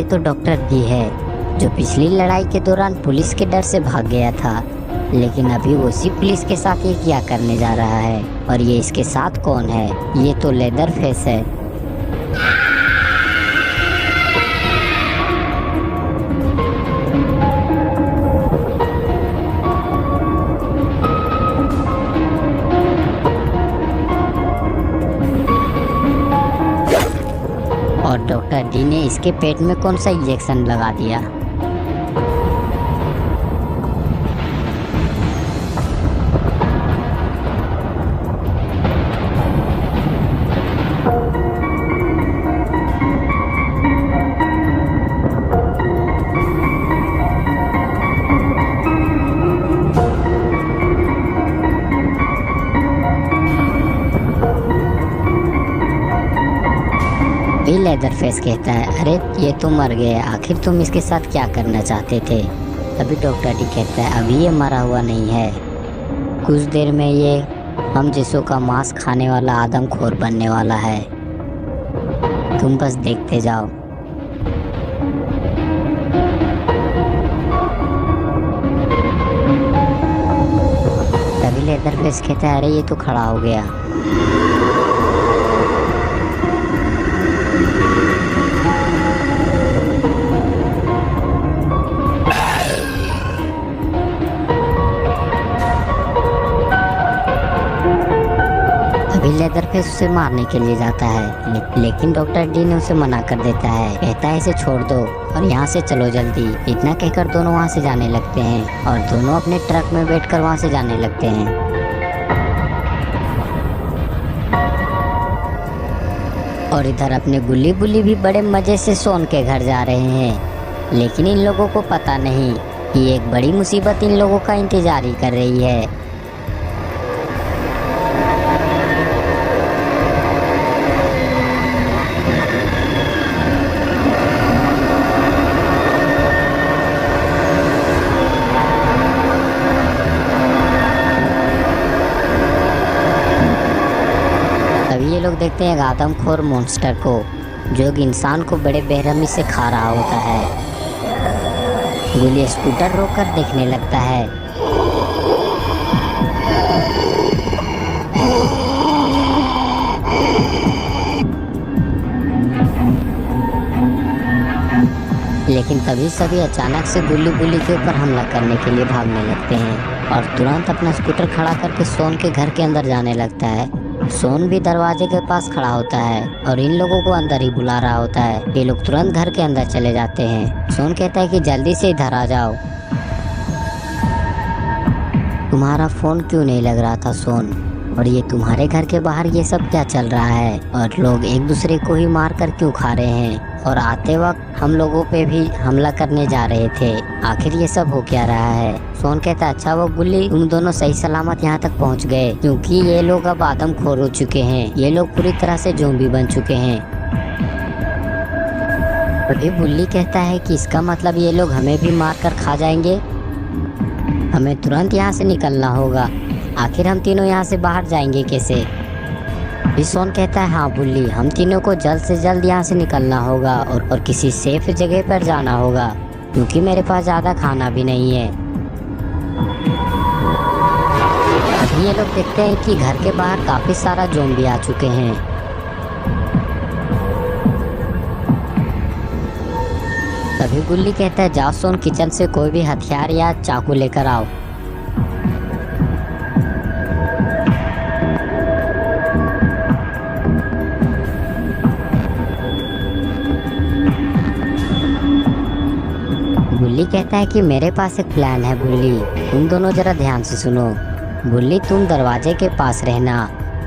ये तो doctor D है जो पिछली लड़ाई के दौरान पुलिस के डर से भाग गया था, लेकिन अभी उसी पुलिस के साथ ये क्या करने जा रहा है। और ये इसके साथ कौन है? ये तो लेदर फेस है। और डॉक्टर डी ने इसके पेट में कौन सा इंजेक्शन लगा दिया? लेदर फेस कहता है, अरे ये तो मर गया, आखिर तुम इसके साथ क्या करना चाहते थे? तभी डॉक्टर डी कहता है, अभी ये मरा हुआ नहीं है, कुछ देर में ये हम जैसों का मांस खाने वाला आदमखोर बनने वाला है, तुम बस देखते जाओ। तभी लेदर फेस कहता है, अरे ये तो खड़ा हो गया। लेदर फेस उसे मारने के लिए जाता है, लेकिन डॉक्टर डी ने उसे मना कर देता है, कहता है इसे छोड़ दो और यहाँ से चलो जल्दी। इतना कहकर दोनों वहाँ से जाने लगते हैं और दोनों अपने ट्रक में बैठकर वहाँ से जाने लगते हैं। और इधर अपने गुल्ली बुल्ली भी बड़े मजे से सोन के घर जा रहे हैं, लेकिन इन लोगों को पता नहीं कि एक बड़ी मुसीबत इन लोगों का इंतजार ही कर रही है। ये लोग देखते हैं एक आदमखोर मॉन्स्टर को, जो एक इंसान को बड़े बेरहमी से खा रहा होता है। गुल्ली स्कूटर रोककर देखने लगता है। लेकिन तभी सभी अचानक से गुल्ली बुल्ली के ऊपर हमला करने के लिए भागने लगते हैं और तुरंत अपना स्कूटर खड़ा करके सोन के घर के अंदर जाने लगता है। सोन भी दरवाजे के पास खड़ा होता है और इन लोगों को अंदर ही बुला रहा होता है। ये लोग तुरंत घर के अंदर चले जाते हैं। सोन कहता है कि जल्दी से इधर आ जाओ। तुम्हारा फोन क्यों नहीं लग रहा था सोन? और ये तुम्हारे घर के बाहर ये सब क्या चल रहा है? और लोग एक दूसरे को ही मार कर क्यों खा रहे हैं? और आते वक्त हम लोगों पे भी हमला करने जा रहे थे, आखिर ये सब हो क्या रहा है? सोन कहता है, अच्छा वो गुल्ली, तुम दोनों सही सलामत यहाँ तक पहुँच गए, क्योंकि ये लोग अब आदमखोर हो चुके हैं, ये लोग पूरी तरह से ज़ॉम्बी बन चुके हैं। अभी गुल्ली कहता है कि इसका मतलब ये लोग हमें भी मार कर खा जाएंगे, हमें तुरंत यहाँ से निकलना होगा। आखिर हम तीनों यहाँ से बाहर जाएंगे कैसे? सोन कहता है, हाँ बुल्ली, हम तीनों को जल्द से जल्द यहाँ से निकलना होगा और किसी सेफ जगह पर जाना होगा, क्योंकि मेरे पास ज़्यादा खाना भी नहीं है। अभी ये लोग देखते हैं कि घर के बाहर काफ़ी सारा ज़ॉम्बी आ चुके हैं। तभी गुल्ली कहता है, जाओ सोन, किचन से कोई भी हथियार या चाकू लेकर आओ। गुल्ली कहता है कि मेरे पास एक प्लान है बुल्ली, तुम दोनों जरा ध्यान से सुनो। बुल्ली, तुम दरवाजे के पास रहना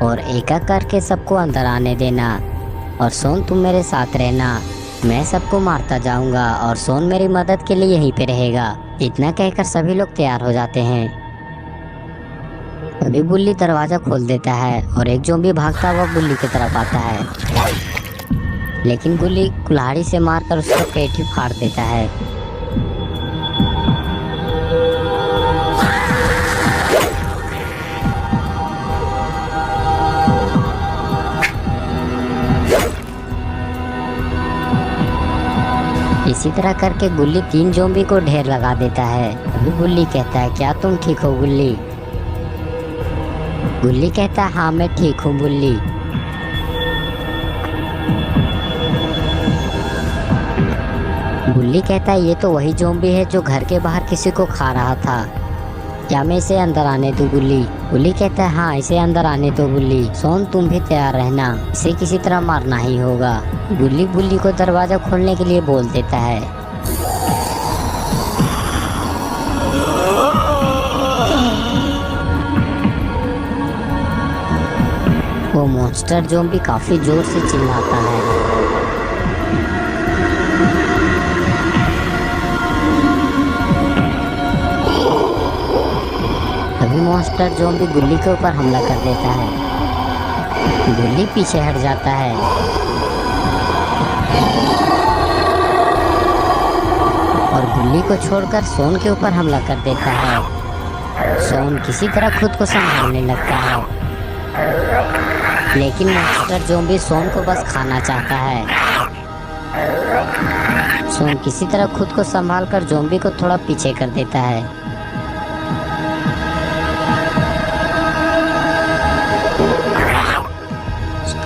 और एक एक करके सबको अंदर आने देना, और सोन तुम मेरे साथ रहना, मैं सबको मारता जाऊंगा और सोन मेरी मदद के लिए यहीं पे रहेगा। इतना कहकर सभी लोग तैयार हो जाते हैं। तभी बुल्ली दरवाज़ा खोल देता है और एक ज़ॉम्बी भागता हुआ बुल्ली की तरफ आता है, लेकिन बुल्ली कुल्हाड़ी से मारकर उसका पेट ही फाड़ देता है। इसी तरह करके गुल्ली 3 ज़ॉम्बी को ढेर लगा देता है। अभी गुल्ली कहता है क्या तुम ठीक हो गुल्ली? गुल्ली कहता है हाँ मैं ठीक हूँ गुल्ली। गुल्ली कहता है ये तो वही ज़ॉम्बी है जो घर के बाहर किसी को खा रहा था, क्या मैं इसे अंदर आने दूं गुल्ली? गुल्ली कहता है हाँ इसे अंदर आने दो गुल्ली। सोन तुम भी तैयार रहना, इसे किसी तरह मारना ही होगा। गुल्ली बुल्ली को दरवाजा खोलने के लिए बोल देता है। वो मॉन्स्टर ज़ॉम्बी काफी जोर से चिल्लाता है। तभी मॉन्स्टर ज़ॉम्बी गुल्ली के ऊपर हमला कर देता है। गुल्ली पीछे हट जाता है। और गुल्ली को छोड़कर सोन के ऊपर हमला कर देता है। सोन किसी तरह खुद को संभालने लगता है, लेकिन मॉन्स्टर ज़ॉम्बी सोन को बस खाना चाहता है। सोन किसी तरह खुद को संभालकर ज़ॉम्बी को थोड़ा पीछे कर देता है।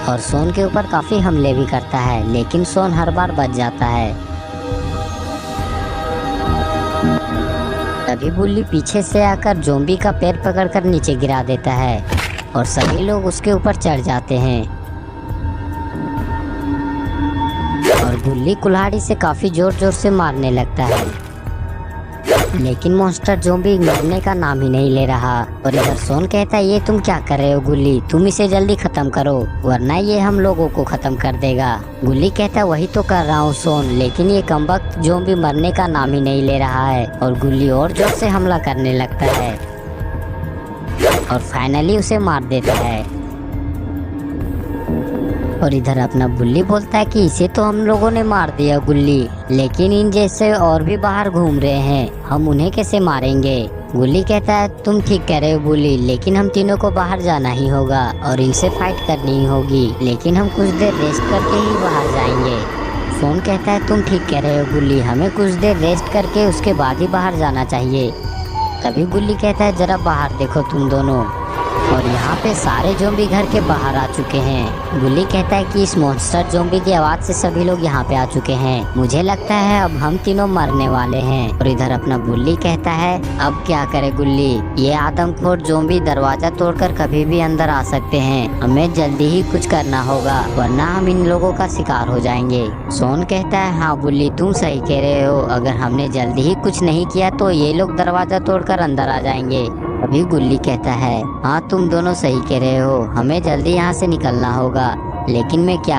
और सोन के ऊपर काफी हमले भी करता है, लेकिन सोन हर बार बच जाता है। तभी बुल्ली पीछे से आकर ज़ॉम्बी का पैर पकड़कर नीचे गिरा देता है और सभी लोग उसके ऊपर चढ़ जाते हैं। और बुल्ली कुल्हाड़ी से काफी जोर जोर से मारने लगता है, लेकिन मॉन्स्टर ज़ॉम्बी मरने का नाम ही नहीं ले रहा। और इधर सोन कहता है ये तुम क्या कर रहे हो गुल्ली, तुम इसे जल्दी खत्म करो वरना ये हम लोगों को खत्म कर देगा। गुल्ली कहता है वही तो कर रहा हूँ सोन, लेकिन ये कमबख्त ज़ॉम्बी मरने का नाम ही नहीं ले रहा है। और गुल्ली और जोर से हमला करने लगता है और फाइनली उसे मार देता है। और इधर अपना बुल्ली बोलता है कि इसे तो हम लोगों ने मार दिया गुल्ली, लेकिन इन जैसे और भी बाहर घूम रहे हैं, हम उन्हें कैसे मारेंगे? गुल्ली कहता है तुम ठीक कह रहे हो बुल्ली, लेकिन हम तीनों को बाहर जाना ही होगा और इनसे फाइट करनी ही होगी, लेकिन हम कुछ देर रेस्ट करके ही बाहर जाएंगे। सोन कहता है तुम ठीक कह रहे हो गुल्ली, हमें कुछ देर रेस्ट करके उसके बाद ही बाहर जाना चाहिए। तभी गुल्ली कहता है जरा बाहर देखो तुम दोनों, और यहाँ पे सारे ज़ॉम्बी घर के बाहर आ चुके हैं। गुल्ली कहता है कि इस मॉन्स्टर ज़ॉम्बी की आवाज़ से सभी लोग यहाँ पे आ चुके हैं, मुझे लगता है अब हम तीनों मरने वाले हैं। और इधर अपना बुल्ली कहता है अब क्या करे गुल्ली, ये आदमखोर ज़ॉम्बी दरवाजा तोड़कर कभी भी अंदर आ सकते हैं, हमें जल्दी ही कुछ करना होगा वरना हम इन लोगों का शिकार हो जाएंगे। सोन कहता है हाँ बुल्ली तुम सही कह रहे हो, अगर हमने जल्दी ही कुछ नहीं किया तो ये लोग दरवाजा तोड़कर अंदर आ जाएंगे। अभी गुल्ली कहता है हाँ तुम दोनों सही कह रहे हो, हमें जल्दी यहाँ से निकलना होगा, लेकिन मैं क्या